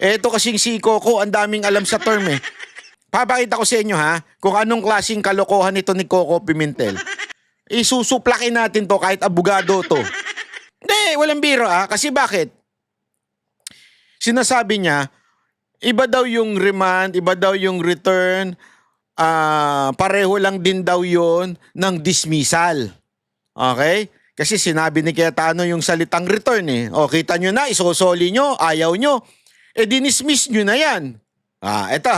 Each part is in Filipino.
Eto kasing si Coco, ang daming alam sa term eh. Papakita ko sa inyo ha, kung anong klaseng kalokohan ito ni Coco Pimentel. Isusuplakin natin to kahit abogado to. Hindi, walang biro kasi bakit? Sinasabi niya, iba daw yung remand, iba daw yung return, pareho lang din daw yon ng dismissal. Okay? Kasi sinabi ni Cayetano yung salitang return eh. O, kita nyo na, isosoli nyo, ayaw nyo. Dinismiss nyo na yan. Ito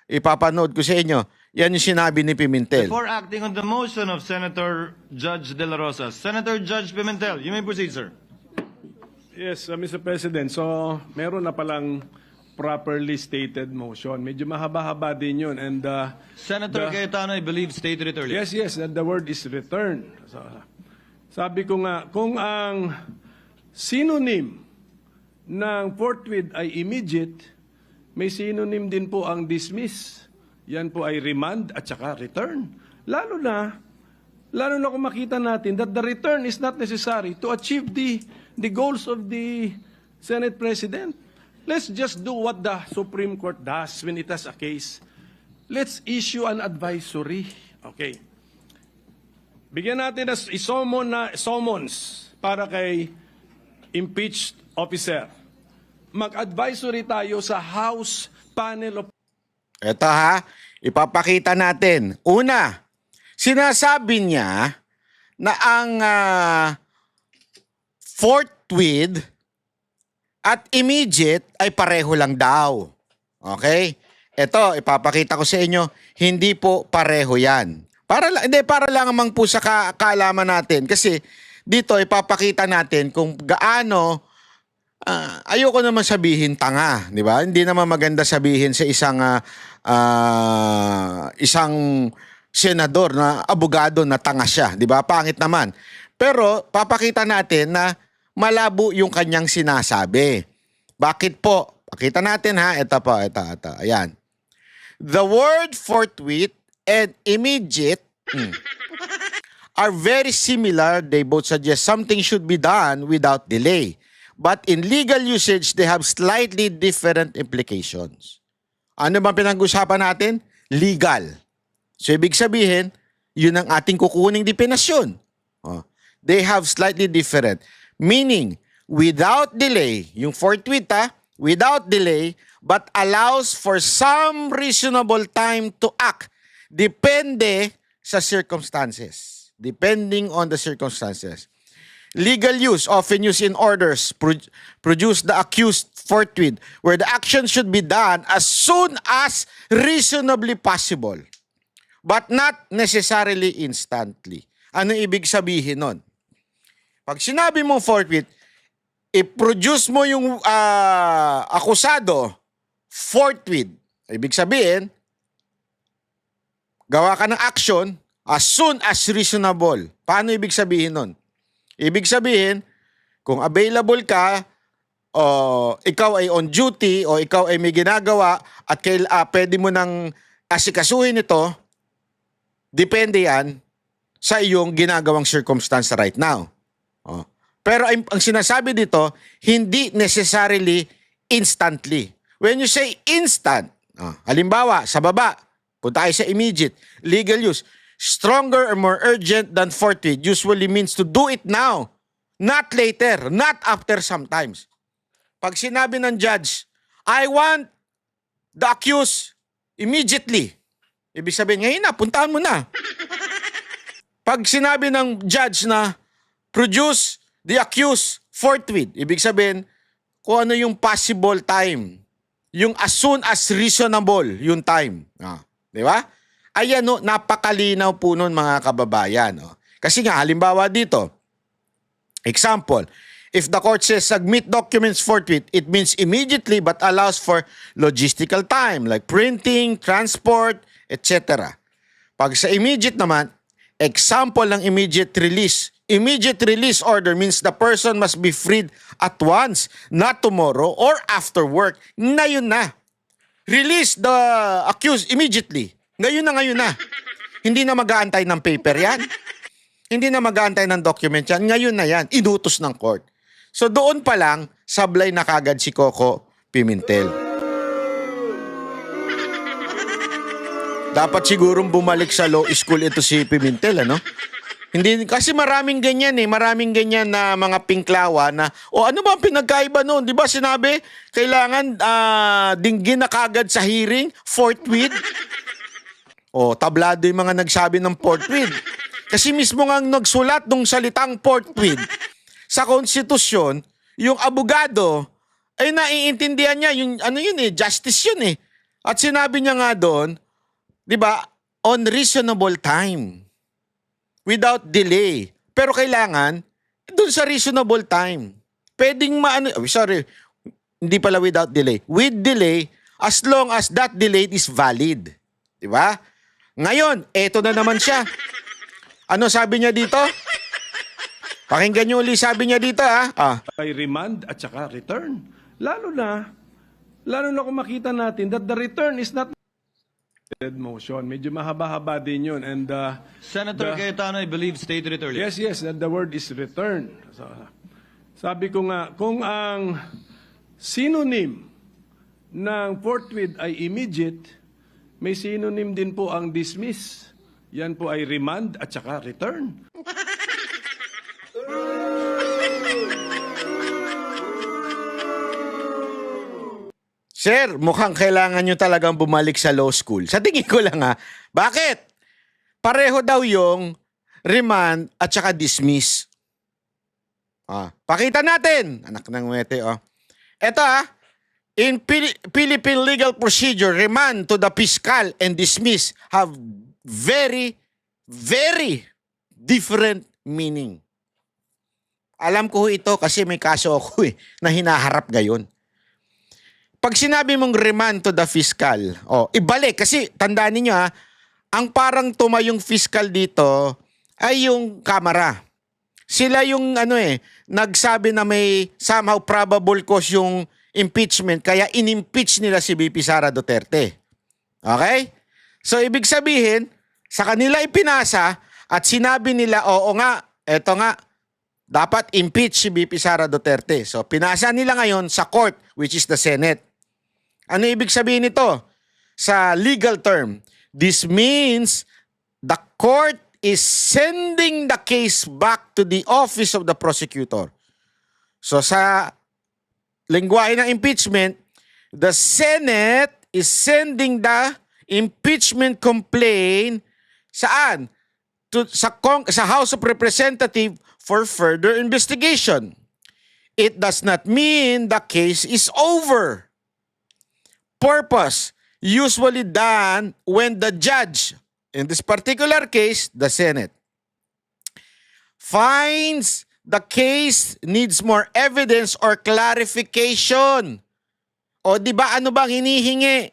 ipapanood ko sa inyo. Yan yung sinabi ni Pimentel. Before acting on the motion of Senator Judge De La Rosa, Senator Judge Pimentel, you may proceed, sir. Yes, Mr. President. So, meron na palang properly stated motion. Medyo mahaba-haba din yun. And, Senator Cayetano, I believe, stated it earlier. yes, and the word is return. So, sabi ko nga, kung ang synonym ng forthwith ay immediate, may synonym din po ang dismiss. Yan po ay remand at saka return. Lalo na kung makita natin that the return is not necessary to achieve the goals of the Senate President. Let's just do what the Supreme Court does when it has a case. Let's issue an advisory. Okay. Bigyan natin ng summons para kay impeached officer. Mag-advisory tayo sa House Panel of... Ito ipapakita natin. Una, sinasabi niya na ang forthwith at immediate ay pareho lang daw. Okay? Ito, ipapakita ko sa inyo, hindi po pareho yan. Para lang amang po sa kaalaman natin. Kasi dito, ipapakita natin kung gaano, ayoko naman sabihin tanga, di ba? Hindi naman maganda sabihin sa isang senador na abogado na tanga siya, di ba? Pangit naman. Pero papakita natin na malabo yung kanyang sinasabi. Bakit po? Pakita natin ito po. Ayan. The word forthwith and immediate are very similar. They both suggest something should be done without delay. But in legal usage, they have slightly different implications. Ano bang pinag-usapan natin? Legal. So, ibig sabihin, yun ang ating kukuning depenasyon. They have slightly different. Meaning, without delay, yung forthwith without delay, but allows for some reasonable time to act. Depende sa circumstances. Depending on the circumstances. Legal use, often used in orders, produce the accused forthwith, where the action should be done as soon as reasonably possible, but not necessarily instantly. Ano ibig sabihin nun? Pag sinabi mo forthwith, i-produce mo yung akusado forthwith. Ibig sabihin, gawa ka ng action as soon as reasonable. Paano ibig sabihin nun? Ibig sabihin, kung available ka, o ikaw ay on duty, o ikaw ay may ginagawa, at pwede mo nang asikasuhin ito, depende yan sa iyong ginagawang circumstance right now. Pero ang sinasabi dito, hindi necessarily instantly. When you say instant, halimbawa, sa baba, punta tayo sa immediate, legal use, stronger or more urgent than forthwith usually means to do it now, not later, not after sometimes. Pag sinabi ng judge, I want the accused immediately. Ibig sabihin, ngayon na, puntahan mo na. Pag sinabi ng judge na produce the accused forthwith, ibig sabihin, kung ano yung possible time, yung as soon as reasonable yung time. Di ba? Ayan, napakalinaw po nun mga kababayan. Kasi nga, halimbawa dito, example, if the court says submit documents forthwith, it means immediately but allows for logistical time like printing, transport, etc. Pag sa immediate naman, example ng immediate release. Immediate release order means the person must be freed at once, not tomorrow or after work. Ngayon na. Release the accused immediately. Ngayon na. Hindi na mag-aantay ng paper yan. Hindi na mag-aantay ng document yan. Ngayon na yan. Inutos ng court. So doon pa lang, sablay na kagad si Coco Pimentel. Dapat sigurong bumalik sa law school ito si Pimentel, ano? Hindi, kasi maraming ganyan maraming ganyan na mga pinklawa na, ano ba ang pinagkaiba noon? Di ba sinabi, kailangan dinggin na kagad sa hearing, forthwith? Tablado yung mga nagsabi ng forthwith. Kasi mismo nga nagsulat ng salitang forthwith sa konstitusyon, yung abogado, ay naiintindihan niya, yung justice yun. At sinabi niya nga doon, di ba, on reasonable time. Without delay. Pero kailangan, doon sa reasonable time. Pwedeng hindi pala without delay. With delay, as long as that delay is valid. Diba? Ngayon, eto na naman siya. Ano sabi niya dito? Pakinggan niyo uli sabi niya dito, Ay remand at saka return. Lalo na kung makita natin that the return is not motion. Medyo mahaba-haba din yun. And Senator Cayetano, I believe, stated it earlier. yes, and the word is return. So, sabi ko nga, kung ang synonym ng forthwith ay immediate, may synonym din po ang dismiss. Yan po ay remand at saka return. Sir, mukhang kailangan nyo talagang bumalik sa law school. Sa tingin ko lang Bakit? Pareho daw yung remand at saka dismiss. Pakita natin. Anak ng wete, Ito in Philippine legal procedure, remand to the fiscal and dismiss have very, very different meaning. Alam ko ito kasi may kaso ako na hinaharap ngayon. Pag sinabi mong remand to the fiscal, ibalik. Kasi tandaan ninyo ang parang tumayong fiscal dito ay yung Kamara. Sila yung nagsabi na may somehow probable cause yung impeachment, kaya inimpeach nila si VP Sara Duterte. Okay? So ibig sabihin, sa kanila ipinasa at sinabi nila, eto nga, dapat impeach si VP Sara Duterte. So pinasa nila ngayon sa court, which is the Senate. Ano ibig sabihin nito? Sa legal term, this means the court is sending the case back to the office of the prosecutor. So sa lengguwahe ng impeachment, the Senate is sending the impeachment complaint saan? Sa House of Representatives for further investigation. It does not mean the case is over. Purpose usually done when the judge, in this particular case, the Senate, finds the case needs more evidence or clarification. Di ba ano bang hinihingi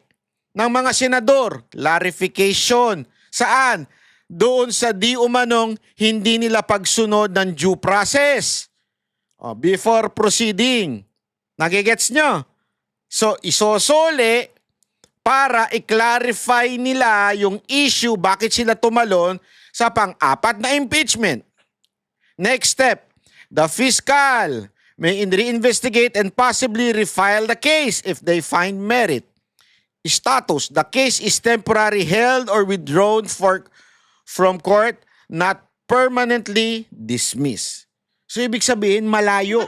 ng mga senador? Clarification. Saan? Doon sa di umanong hindi nila pagsunod ng due process. Before proceeding. Nagigets nyo? So, isosole para i-clarify nila yung issue bakit sila tumalon sa pang-apat na impeachment. Next step, the fiscal may reinvestigate and possibly refile the case if they find merit. Status, the case is temporarily held or withdrawn from court, not permanently dismissed. So, ibig sabihin, malayo.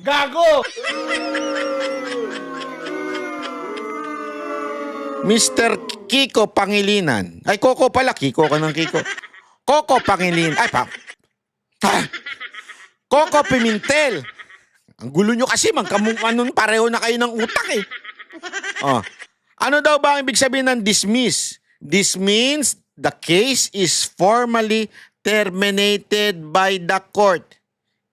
Gago! Mr. Kiko Pangilinan. Ay, Coco pala. Kiko ka ng Kiko. Coco Pangilinan. Coco Pimentel. Ang gulo nyo kasi, pareho na kayo ng utak Ano daw ba ang ibig sabihin ng dismiss? This means the case is formally terminated by the court.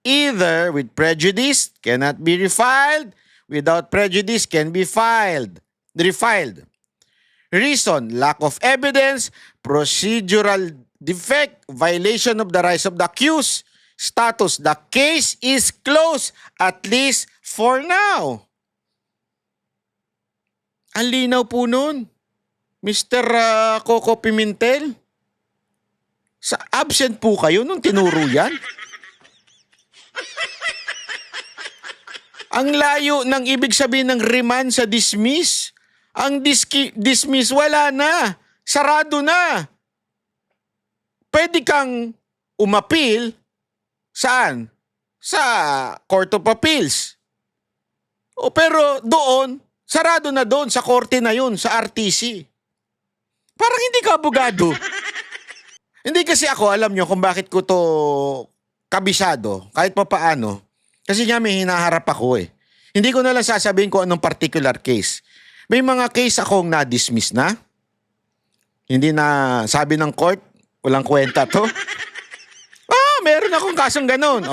Either with prejudice, cannot be refiled. Without prejudice, can be refiled. Reason, lack of evidence, procedural defect, violation of the rights of the accused. Status, the case is closed, at least for now. Ang linaw po nun, Mr. Coco Pimentel. Absent po kayo nung tinuro yan. Ang layo ng ibig sabihin ng remand sa dismiss. Ang dismiss, wala na. Sarado na. Pwede kang umapil. Saan? Sa Court of Appeals. O pero doon, sarado na doon sa korte na yun, sa RTC. Parang hindi ka abogado. Hindi kasi ako, alam nyo kung bakit ko to kabisado, kahit pa paano. Kasi nga may hinaharap ako eh. Hindi ko na lang sasabihin kung anong particular case. May mga case akong na-dismiss na. Hindi na sabi ng court, walang kwenta to. Meron akong kasong ganun.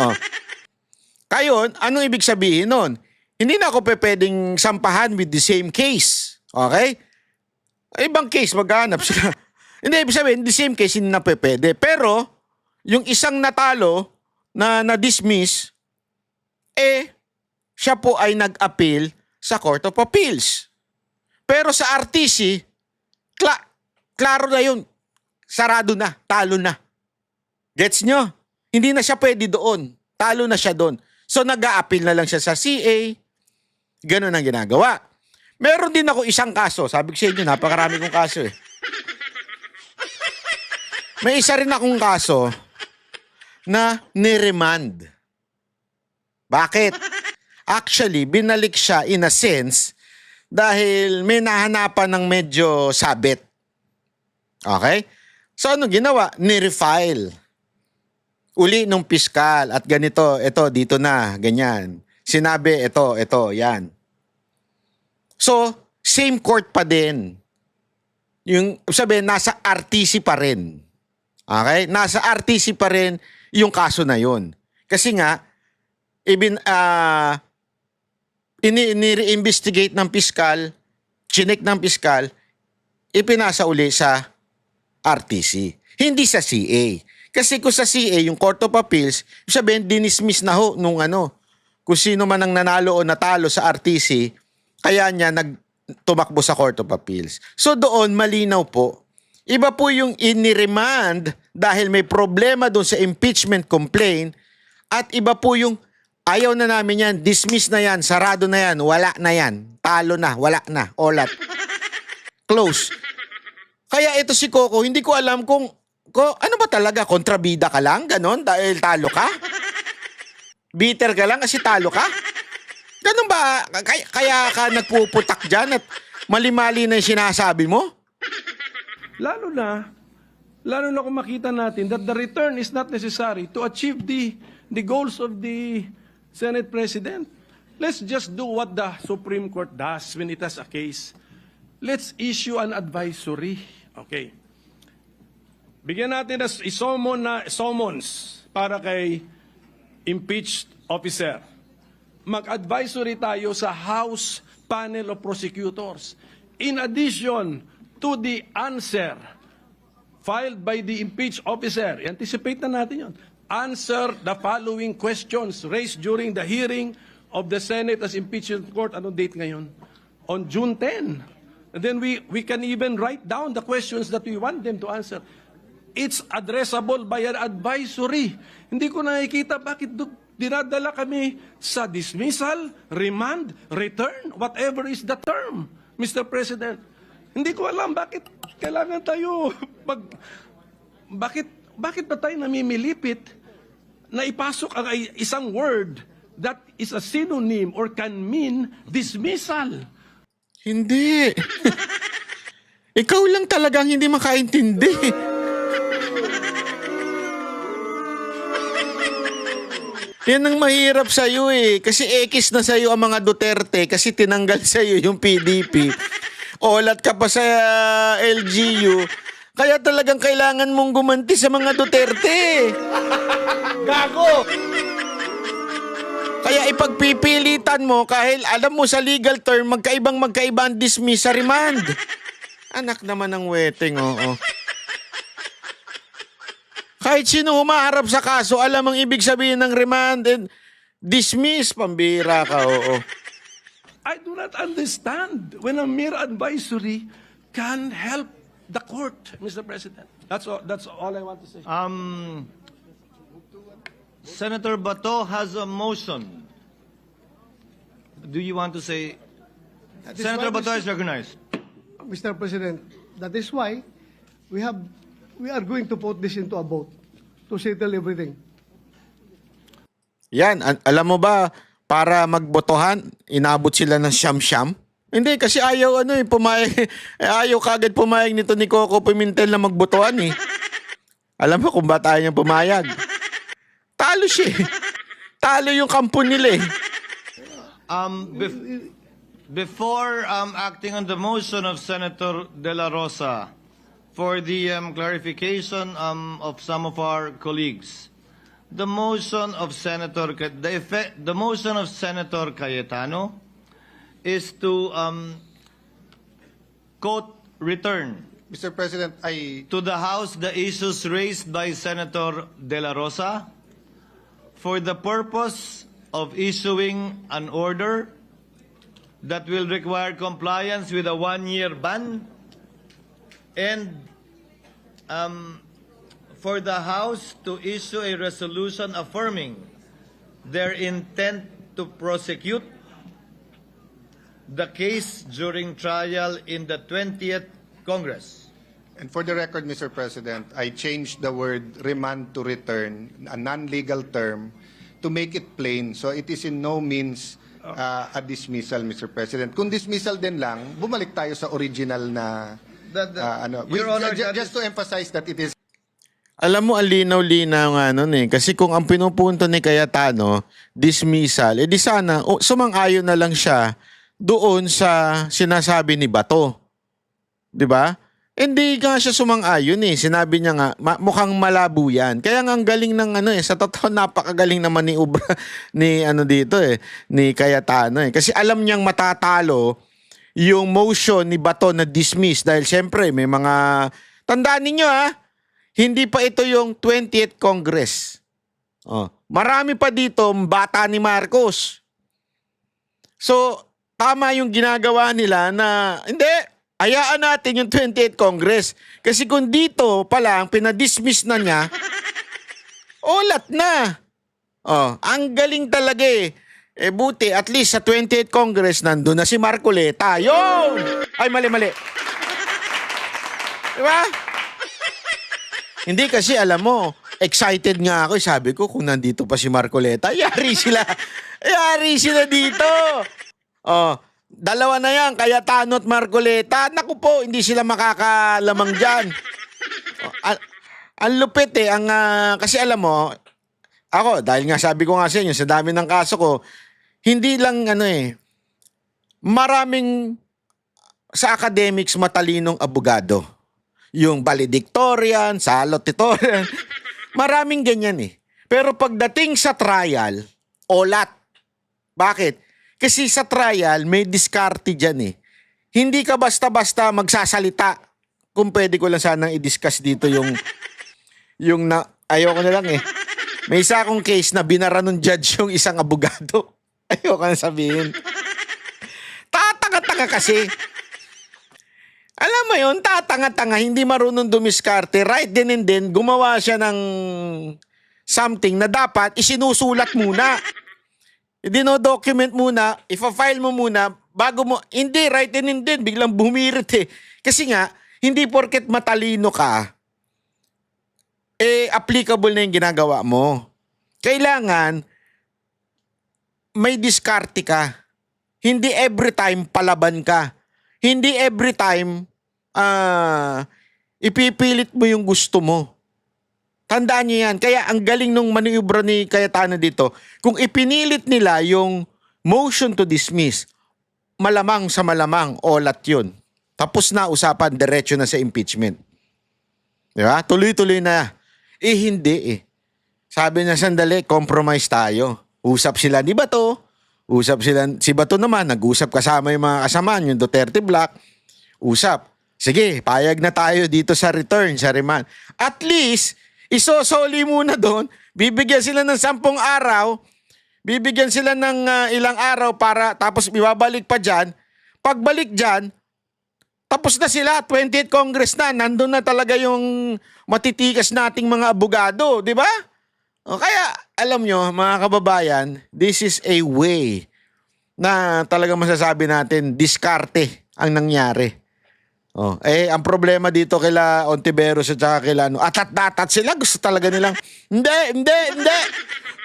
Kayon, anong ibig sabihin nun? Hindi na ako pwedeng sampahan with the same case. Okay? Ibang case, maghanap sila. Hindi, ibig sabihin, the same case, hindi na pwede. Pero, yung isang natalo na na-dismiss, siya po ay nag-appeal sa Court of Appeals. Pero sa RTC, klaro na yun. Sarado na, talo na. Gets nyo? Hindi na siya pwede doon. Talo na siya doon. So, nag-a-appeal na lang siya sa CA. Ganun ang ginagawa. Meron din ako isang kaso. Sabi ko sa inyo, napakarami kong kaso eh. May isa rin akong kaso na niremand. Bakit? Actually, binalik siya in a sense dahil may nahanapan ng medyo sabit. Okay? So, ano ginawa? Nirefile. Uli nung piskal at ganito, ito, dito na, ganyan. Sinabi, ito, yan. So, same court pa din. Yung, sabihin, nasa RTC pa rin. Okay? Nasa RTC pa rin yung kaso na yun. Kasi nga, ini-investigate ng piskal, chinek ng piskal, ipinasa uli sa RTC. Hindi sa CA. Kasi kung sa CA, yung Court of Appeals, sabihin, dinismiss na ho nung kung sino man ang nanalo o natalo sa RTC, kaya niya tumakbo sa Court of Appeals. So doon, malinaw po. Iba po yung iniremand dahil may problema doon sa impeachment complaint at iba po yung ayaw na namin yan, dismiss na yan, sarado na yan, wala na yan, talo na, wala na, olat. Close. Kaya ito si Coco, hindi ko alam kung ano ba talaga, kontrabida ka lang, ganon, dahil talo ka? Bitter ka lang kasi talo ka? Ganon ba? Kaya ka nagpuputak dyan at mali-mali na yung sinasabi mo? Lalo na kung makita natin that the return is not necessary to achieve the goals of the Senate President. Let's just do what the Supreme Court does when it has a case. Let's issue an advisory. Okay. Bigyan natin ng summons para kay impeached officer. Mag-advisory tayo sa House Panel of Prosecutors. In addition to the answer filed by the impeached officer, anticipate na natin yun. Answer the following questions raised during the hearing of the Senate as impeachment court. Anong date ngayon? On June 10. And then we can even write down the questions that we want them to answer. It's addressable by an advisory. Hindi ko nakikita bakit dinadala kami sa dismissal, remand, return, whatever is the term, Mr. President. Hindi ko alam bakit kailangan tayo bakit ba tayo namimilipit na ipasok ang isang word that is a synonym or can mean dismissal? Hindi. Ikaw lang talagang hindi makaintindi. Yan ang mahirap sa'yo eh. Kasi ekis na sa'yo ang mga Duterte kasi tinanggal sa'yo yung PDP. Olat ka pa sa LGU. Kaya talagang kailangan mong gumanti sa mga Duterte. Gago! Kaya ipagpipilitan mo kahit alam mo sa legal term, magkaiba ang dismiss sa remand. Anak naman ng weteng, oo. Kahit sino humaharap sa kaso, alam ang ibig sabihin ng remand and dismiss, pambira ka, oo. I do not understand when a mere advisory can help the court, Mr. President. That's all I want to say. Senator Bato has a motion. do you want to say? That is Senator why, Bato is recognized. Mr. President, that is why we are going to put this into a vote to settle everything. Yan, alam mo ba, para magbotohan, inabot sila ng siyam-siyam? Hindi, kasi ayaw pumayag, ayaw kagad pumayag nito ni Coco Pimentel na magbotohan eh. Alam mo kung ba't ayaw niyang pumayag? Talo siya eh. Talo yung kampo nila eh. Before acting on the motion of Senator De La Rosa for the clarification of some of our colleagues, the motion of Senator Cayetano is to quote return Mr. President, to the House the issues raised by Senator De La Rosa for the purpose of issuing an order that will require compliance with a one-year ban and for the House to issue a resolution affirming their intent to prosecute the case during trial in the 20th Congress. and for the record, Mr. President, I changed the word remand to return, a non-legal term, to make it plain. So it is in no means a dismissal, Mr. President. Kung dismissal din lang, bumalik tayo sa original na Your Honor, just to emphasize that it is. Alam mo, ang linaw-linaw nga nun eh. Kasi kung ang pinupunto ni Cayetano, dismissal, di sana, sumang-ayon na lang siya doon sa sinasabi ni Bato. Di ba? Hindi nga siya sumang-ayon eh. Sinabi niya nga, mukhang malabo yan. Kaya nga ang galing ng sa totoo, napakagaling naman ni ni Cayetano eh. Kasi alam niyang matatalo yung motion ni Bato na dismiss dahil siyempre may mga, tandaan ninyo hindi pa ito yung 20th Congress. Marami pa dito bata ni Marcos. So, tama yung ginagawa nila na, hindi, hayaan natin yung 28th Congress. Kasi kung dito pa lang, pinadismiss na niya, olat na. Ang galing talaga eh. Buti, at least sa 28th Congress, nandun na si Marcoleta. Yun! Ay, mali. Diba? Hindi kasi, alam mo, excited nga ako. Sabi ko, kung nandito pa si Marcoleta, yari sila. Yari sila dito. Dalawa na yan, Cayetano at Marcoleta. Naku po, hindi sila makakalamang dyan. Ang lupit eh. Kasi alam mo, ako, dahil nga sabi ko nga sa inyo, sa dami ng kaso ko, hindi lang maraming sa academics matalinong abogado. Yung valedictorian, salutatorian, maraming ganyan eh. Pero pagdating sa trial, olat. Bakit? Kasi sa trial, may diskarte dyan eh. Hindi ka basta-basta magsasalita. Kung pwede ko lang sanang i-discuss dito ayoko na lang eh. May isa akong case na binara ng judge yung isang abogado. Ayoko na sabihin. Tatanga-tanga kasi. Alam mo yun, tatanga-tanga, hindi marunong dumiskarte. Right then and then, gumawa siya ng something na dapat isinusulat muna. Dino-document muna, ifa-file mo muna, bago mo, hindi, right then and then, biglang bumirit eh. Kasi nga, hindi porket matalino ka, applicable na yung ginagawa mo. Kailangan, may diskarte ka. Hindi every time palaban ka. Hindi every time ipipilit mo yung gusto mo. Tandaan niyo yan. Kaya ang galing nung maniubra ni Cayetano dito, kung ipinilit nila yung motion to dismiss, malamang sa malamang, olat yun. Tapos na usapan, diretso na sa impeachment. Di ba? Tuloy-tuloy na. Hindi eh. Sabi niya, sandali, compromise tayo. Usap sila ni Bato. Si Bato naman, nag-usap kasama yung mga kasamaan, yung Duterte Black. Usap. Sige, payag na tayo dito sa return, sa remand. At least, isosoli muna doon. Bibigyan sila ng 10 araw. Bibigyan sila ng ilang araw para, tapos ibabalik pa dyan. Pagbalik dyan, tapos na sila, 20th Congress na, nandun na talaga yung matitikas nating mga abogado, di ba? Kaya, alam nyo, mga kababayan, this is a way na talagang masasabi natin, diskarte ang nangyari. Oh, ang problema dito kila Ontiveros at saka kila atat sila, gusto talaga nilang, hindi,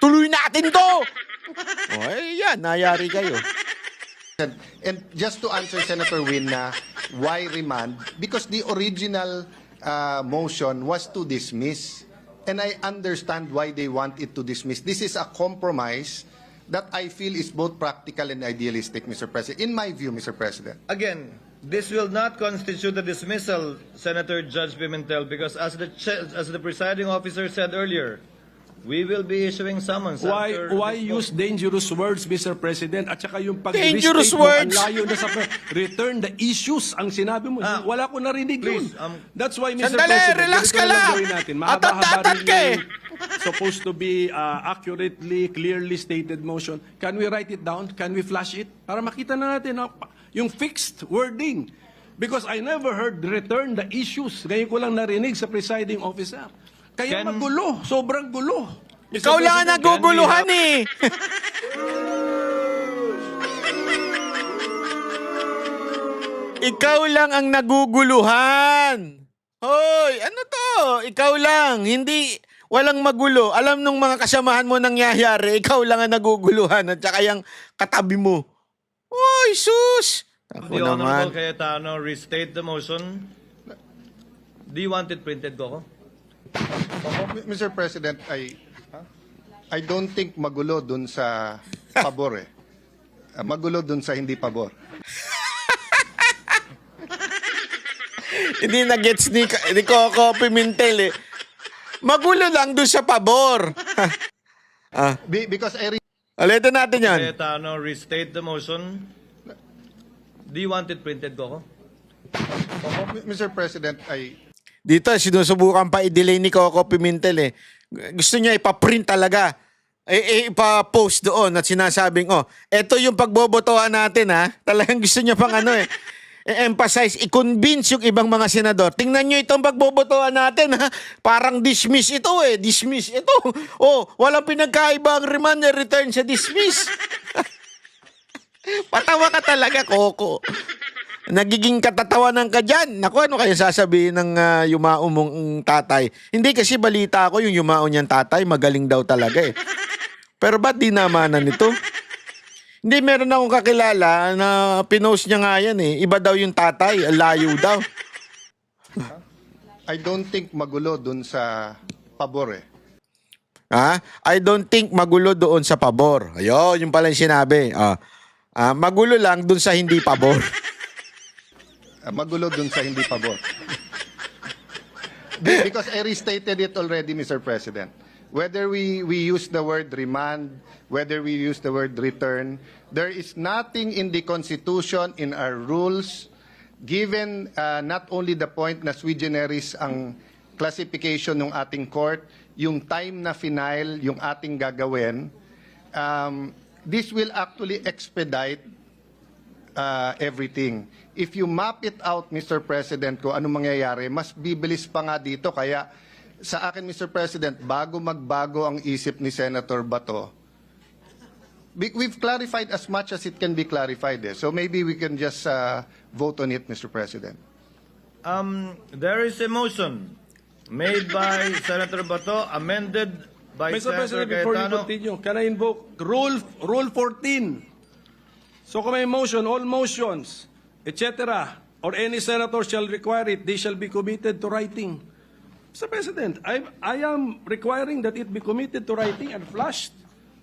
tuloy natin to. Yan, nayari kayo. And just to answer Senator Win na why remand, because the original motion was to dismiss. And I understand why they want it to dismiss. This is a compromise that I feel is both practical and idealistic, Mr. President. In my view, Mr. President. Again, this will not constitute a dismissal, Senator Judge Pimentel, because as the presiding officer said earlier, we will be issuing summons. Why after this use vote. dangerous words, Mr. President? At saka yung Dangerous pag-restate mo, ang words? layo na sa return the issues ang sinabi mo. Wala ko narinig please, yun. That's why, Mr. Sandali, President, relax ganito ka na lang. gawin natin. Atat ka eh. Supposed to be accurately, clearly stated motion. Can we write it down? Can we flash it? Para makita na natin yung fixed wording. Because I never heard return the issues. Ngayon ko lang narinig sa presiding officer. Kaya magulo. Sobrang gulo. Mr. Ikaw lang ang President, naguguluhan eh. Ikaw lang ang naguguluhan. Hoy, ano to? Ikaw lang, hindi, walang magulo. Alam nung mga kasamahan mo nangyayari, ikaw lang ang naguguluhan at saka yung katabi mo. Hoy, sus! Ako The Honorable naman. Cayetano restate the motion. Do you want it printed, Coco? Mr. President, I don't think magulo dun sa pabor eh. Magulo dun sa hindi pabor. Hindi na gets ni Coco Pimentel eh. Magulo lang doon sa pabor. Because I Ulitin natin yan. Cayetano restate the motion. Do you want it printed, Coco? Mr. President, Dito, sinusubukan pa i-delay ni Coco Pimentel eh. Gusto niya ipaprint talaga. Ipa-post doon at sinasabing, eto yung pagbobotohan natin ha. Talagang gusto niya pang emphasize, i-convince yung ibang mga senador. Tingnan nyo itong pagbobotohan natin ha. Parang dismiss ito eh. Dismiss ito. Walang pinagkaiba ang remand and return sa dismiss. Patawa ka talaga, Coco. Nagiging katatawanan ka dyan. Naku, ano kaya sasabihin ng yumao mong tatay? Hindi kasi balita ko yung yumao niyang tatay, magaling daw talaga eh. Pero ba't di namanan nito? Hindi, meron akong kakilala na pinost niya nga yan eh. Iba daw yung tatay, layo daw. I don't think magulo dun sa pabor eh. I don't think magulo doon sa pabor. Ayun, yung pala yung sinabi. Magulo lang doon sa hindi pabor. Magulo dun sa hindi pabor. Because I restated it already, Mr. President. Whether we use the word remand, whether we use the word return, there is nothing in the Constitution, in our rules, given not only the point na sui generis ang classification ng ating court, yung time na final, yung ating gagawin, this will actually expedite everything. If you map it out, Mr. President, kung anong mangyayari, mas bibilis pa nga dito. Kaya sa akin, Mr. President, bago magbago ang isip ni Senator Bato, we've clarified as much as it can be clarified. So maybe we can just vote on it, Mr. President. There is a motion made by Senator Bato, amended by Mr. Senator President, before you Cayetano. continue, can I invoke Rule 14? So kung may motion, all motions, etc., or any senator shall require it, they shall be committed to writing. Mr. President, I am requiring that it be committed to writing and flashed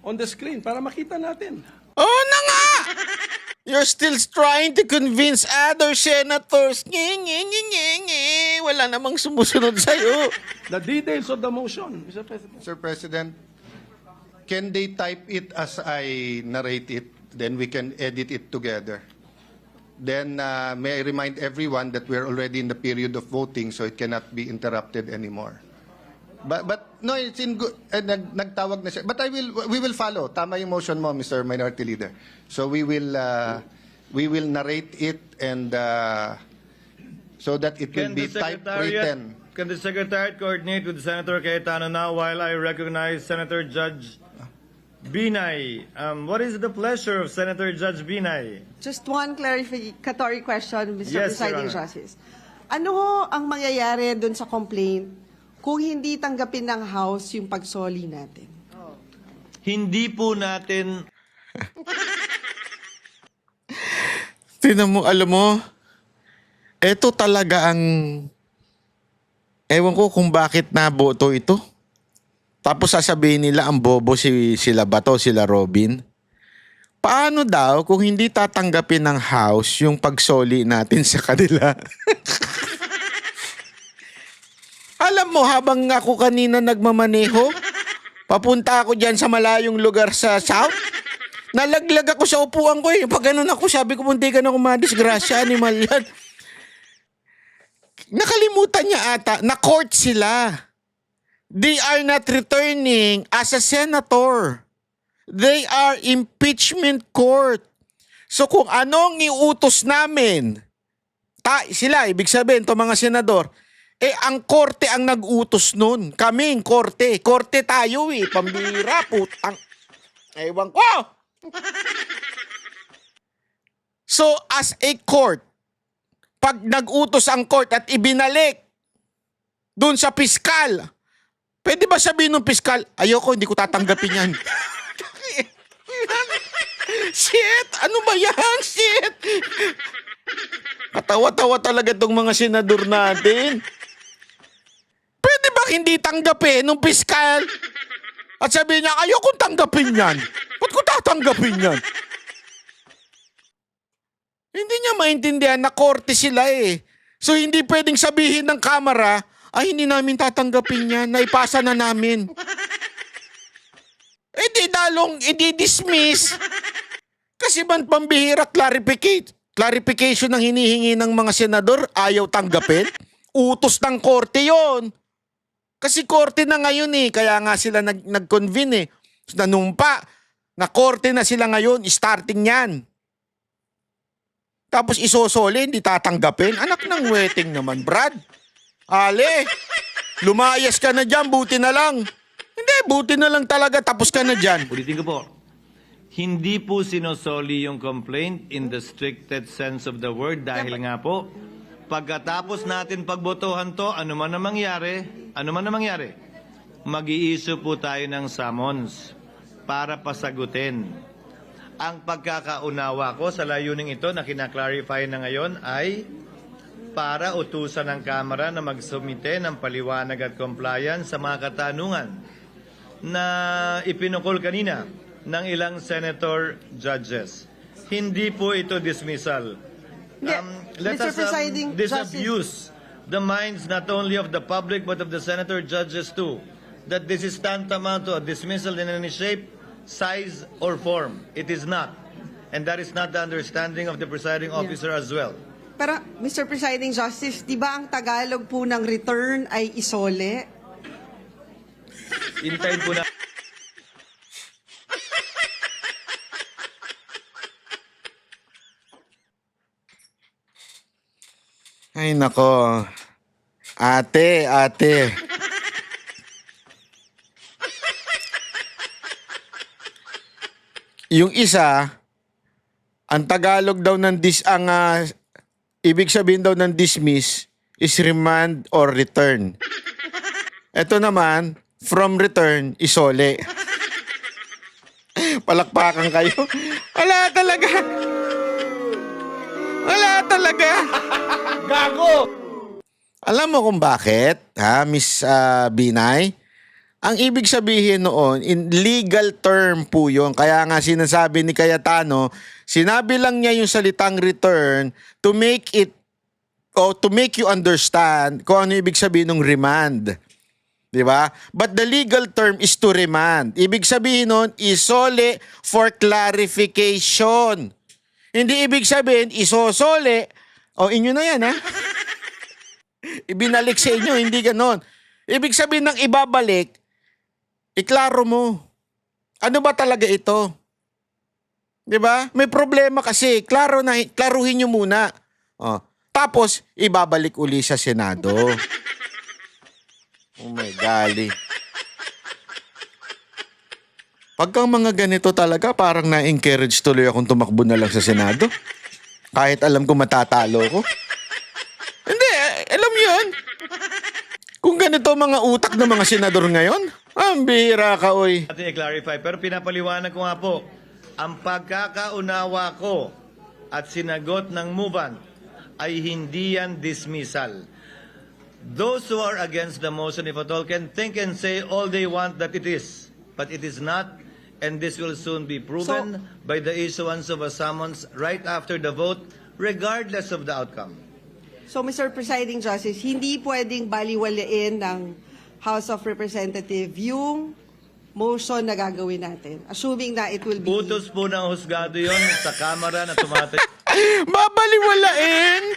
on the screen para makita natin. Na nga! You're still trying to convince other senators. Nge. Wala namang sumusunod sa'yo. The details of the motion, Mr. President. Mr. President, can they type it as I narrate it? Then we can edit it together. Then may I remind everyone that we're already in the period of voting, so it cannot be interrupted anymore. But no, it's in good. Nagtawag na siya. But we will follow. Tama yung motion mo, Mr. Minority Leader. So we will narrate it and so that it will be typewritten. Can the Secretariat coordinate with Senator Cayetano now while I recognize Senator Judge Binay. What is the pleasure of Senator Judge Binay? Just one clarificatory question, Mr. Yes, Your Presiding Honor. Justice. Ano ho ang mangyayari dun sa complaint kung hindi tanggapin ng House yung pagsoli natin? Hindi po natin Tinan mo, alam mo, eto talaga ang... Ewan ko kung bakit naboto ito. Tapos sasabihin nila ang bobo sila Bato, sila Robin. Paano daw kung hindi tatanggapin ng House yung pagsoli natin sa kanila? Alam mo, habang ako kanina nagmamaneho, papunta ako dyan sa malayong lugar sa South, nalaglag ako sa upuan ko eh. Pag ganun ako, sabi ko, munti ka na kumadisgrasya, animal yan. Nakalimutan niya ata, na-court sila. They are not returning as a senator. They are impeachment court. So kung anong iutos namin, sila, ibig sabihin, to mga senador, ang korte ang nag-utos nun. Kaming korte. Korte tayo eh. Pambira, putang. Ewan ko. So as a court, pag nag-utos ang court at ibinalik dun sa piskal, pwede ba sabihin ng piskal, ayoko, hindi ko tatanggapin yan. Shit! Ano ba yan? Shit! Katawa-tawa talaga itong mga senador natin. Pwede ba hindi tanggapin ng piskal? At sabihin niya, ayokong tanggapin yan. Ba't ko tatanggapin yan? Hindi niya maintindihan na korte sila eh. So hindi pwedeng sabihin ng kamera, ay hindi namin tatanggapin yan, naipasa na namin. Eh di dalong i-dismiss. Kasi man pambihira clarification ng hinihingi ng mga senador, ayaw tanggapin. Utos ng korte yon. Kasi korte na ngayon eh, kaya nga sila nag-convene eh. Nanumpa, na korte na sila ngayon, starting yan. Tapos isosole, hindi tatanggapin. Anak ng wedding naman, Brad. Ale, lumayas ka na dyan, buti na lang. Hindi, buti na lang talaga, tapos ka na dyan. Ulitin ko po. Hindi po sinosoli yung complaint in the stricted sense of the word dahil nga po, pagkatapos natin pagbotohan to, ano man na mangyari, mag-i-issue po tayo ng summons para pasagutin. Ang pagkakaunawa ko sa layuning ito na kinaklarify na ngayon ay para utusan ng Kamara na magsumite ng paliwanag at compliance sa mga katanungan na ipinukol kanina ng ilang senator judges. Hindi po ito dismissal. Let Mr. us Presiding disabuse the minds not only of the public but of the senator judges too that this is tantamount to a dismissal in any shape, size, or form. It is not. And that is not the understanding of the presiding officer as well. Pero, Mr. Presiding Justice, di ba ang Tagalog po ng return ay isole? Hintayin po na. Ay nako. Ate. Yung isa, ang Tagalog daw ng ibig sabihin daw ng dismiss is remand or return. Ito naman, from return, isole. Palakpakan kayo. Wala talaga. Gago! Alam mo kung bakit, Miss Binay? Ang ibig sabihin noon, in legal term po yun. Kaya nga sinasabi ni Cayetano, sinabi lang niya yung salitang return to make it, o to make you understand kung ano ibig sabihin ng remand. Diba? But the legal term is to remand. Ibig sabihin nun, isole for clarification. Hindi ibig sabihin, isosole, inyo na yan, ha? Ibinalik sa inyo, hindi ganon. Ibig sabihin ng ibabalik, iklaro mo. Ano ba talaga ito? 'Di ba? May problema kasi. Klaruhin niyo muna. Tapos ibabalik uli sa Senado. Oh my golly. Pagka mga ganito talaga, parang na-encourage tuloy akong tumakbo na lang sa Senado. Kahit alam ko matatalo ko. Hindi, alam mo yun. Kung ganito mga utak ng mga senador ngayon, ang bihira ka, oy. Natin i-clarify, pero pinapaliwanag ko nga po, ang pagkakaunawa ko at sinagot ng MUVAN ay hindi yan dismissal. Those who are against the motion, if at all, can think and say all they want that it is. But it is not, and this will soon be proven by the issuance of a summons right after the vote, regardless of the outcome. So, Mr. Presiding Justice, hindi pwedeng baliwalain ng House of Representatives yung motion na gagawin natin, assuming na it will be... Utos po ng husgado yon sa Kamara na tumatay. Babaliwalain?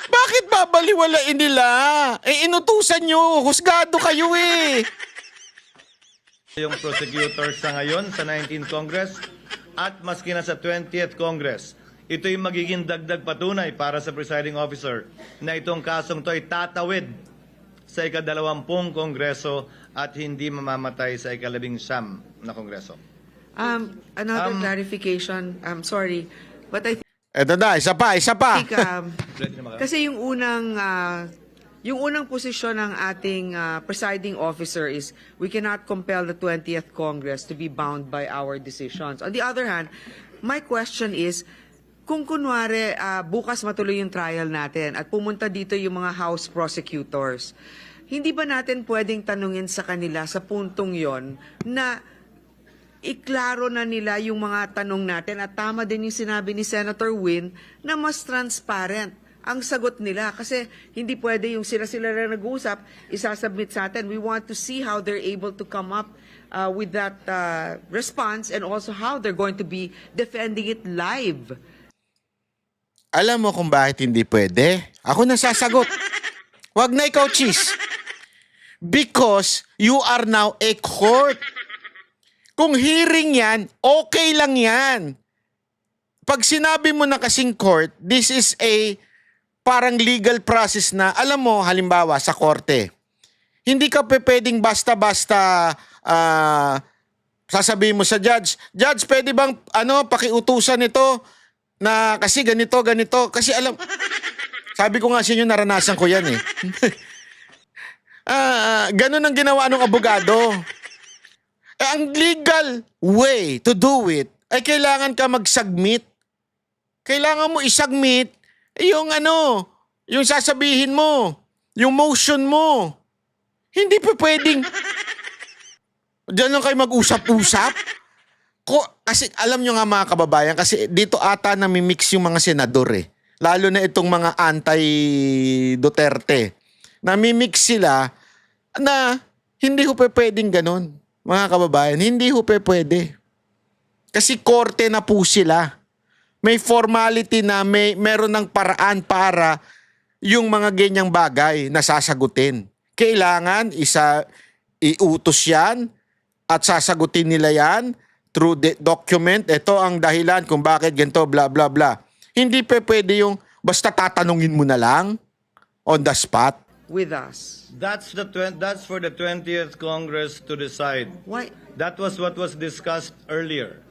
Bakit babaliwalain nila? Inutusan nyo. Husgado kayo eh. Yung prosecutors sa ngayon sa 19th Congress at maski na sa 20th Congress. Ito yung magiging dagdag patunay para sa presiding officer na itong kasong to ay tatawid sa ika-20 Kongreso at hindi mamamatay sa ika-19 na Kongreso. Another clarification. I'm sorry, but I Eto na, isa pa. think Ready na ba kayo? kasi yung unang posisyon ng ating presiding officer is we cannot compel the 20th Congress to be bound by our decisions. On the other hand, my question is, kung kunwari bukas matuloy yung trial natin at pumunta dito yung mga House prosecutors, hindi ba natin pwedeng tanungin sa kanila sa puntong yon na iklaro na nila yung mga tanong natin at tama din yung sinabi ni Senator Win na mas transparent ang sagot nila kasi hindi pwede yung sila-sila na nag-uusap, isasubmit sa atin. We want to see how they're able to come up with that response and also how they're going to be defending it live. Alam mo kung bakit hindi pwede? Ako na sasagot. Wag na ikaw, Cheese. Because you are now a court. Kung hearing yan, okay lang yan. Pag sinabi mo na kasing court, this is a parang legal process na, alam mo, halimbawa sa korte, hindi ka pwedeng basta-basta sasabihin mo sa judge, Judge, pwede bang pakiutusan ito na kasi ganito. Kasi alam, sabi ko nga sa inyo, naranasan ko yan eh. Ganun ang ginawa ng abogado. Ang legal way to do it ay kailangan ka mag-submit. Kailangan mo i-submit yung yung sasabihin mo, yung motion mo. Hindi pa pwedeng diyan lang kayo mag-usap-usap. Kasi alam nyo nga mga kababayan, kasi dito ata namimix yung mga senador eh. Lalo na itong mga anti-Duterte. Namimix sila na hindi ho pwedeng ganun. Mga kababayan, hindi ho pwede. Kasi korte na po sila. May formality na meron ng paraan para yung mga ganyang bagay na sasagutin. Kailangan iutos yan at sasagutin nila yan through the document. Ito ang dahilan kung bakit ganito, bla bla bla. Hindi pwede yung basta tatanungin mo na lang on the spot. With us. That's for the 20th Congress to decide. Why? That was what was discussed earlier.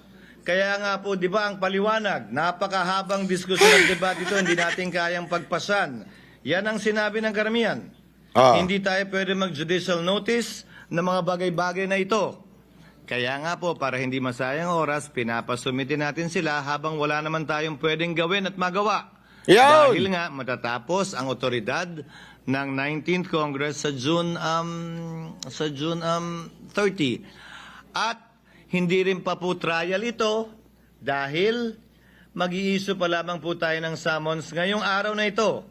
Kaya nga po, di ba, ang paliwanag, napakahabang diskusyon at debate ito, hindi natin kayang pagpasan. Yan ang sinabi ng karamihan. Hindi tayo pwede mag-judicial notice ng mga bagay-bagay na ito. Kaya nga po, para hindi masayang oras, pinapasumitin natin sila habang wala naman tayong pwedeng gawin at magawa. Yun! Dahil nga, matatapos ang otoridad ng 19th Congress sa June 30. At hindi rin pa po trial ito dahil mag-i-issue pa lamang po tayo ng summons ngayong araw na ito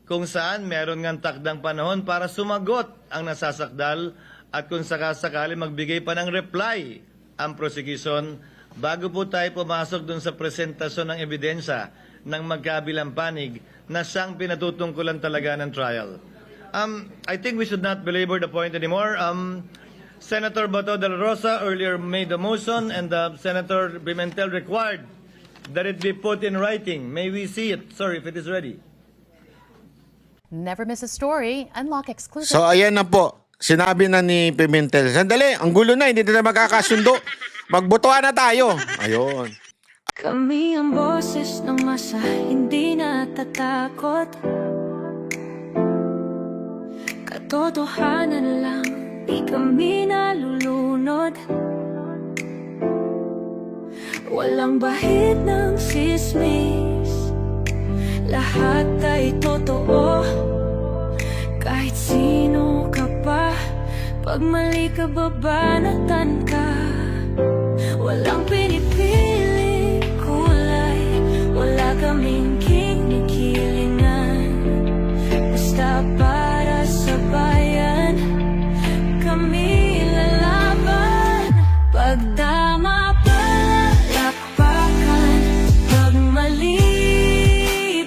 kung saan meron ngang takdang panahon para sumagot ang nasasakdal at kung sakasakali magbigay pa ng reply ang prosecution bago po tayo pumasok dun sa presentasyon ng ebidensya ng magkabilang panig na siyang pinatutungkulan talaga ng trial. I think we should not belabor the point anymore. Senator Bato de la Rosa earlier made the motion and Senator Pimentel required that it be put in writing. May we see it, sir, if it is ready? Never miss a story. Unlock exclusive. So ayan na po. sinabi na ni Pimentel, sandali, ang gulo na, hindi na magkakasundo. Magbotohan na tayo. Ayun. Kami ang boses ng masa, hindi natatakot. Katotohanan lang, di kami nalulunod. Walang bahid ng sismis, lahat ay totoo. Kahit sino ka pa, pag mali ka babanatan ka. Walang pinipili kulay, wala kaming kinikilingan. Basta para sa bayan, kami lalaban. Pag tama palakpakan, pag mali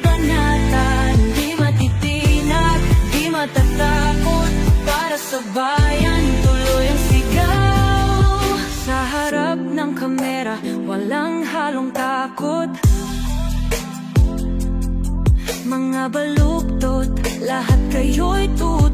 banatan. Di matitinag, di matatakot, para sa bayan tuloy ang sigaw. Sa harap ng kamera, walang halong takot. Mga baluktot, lahat kayo'y tutuwa.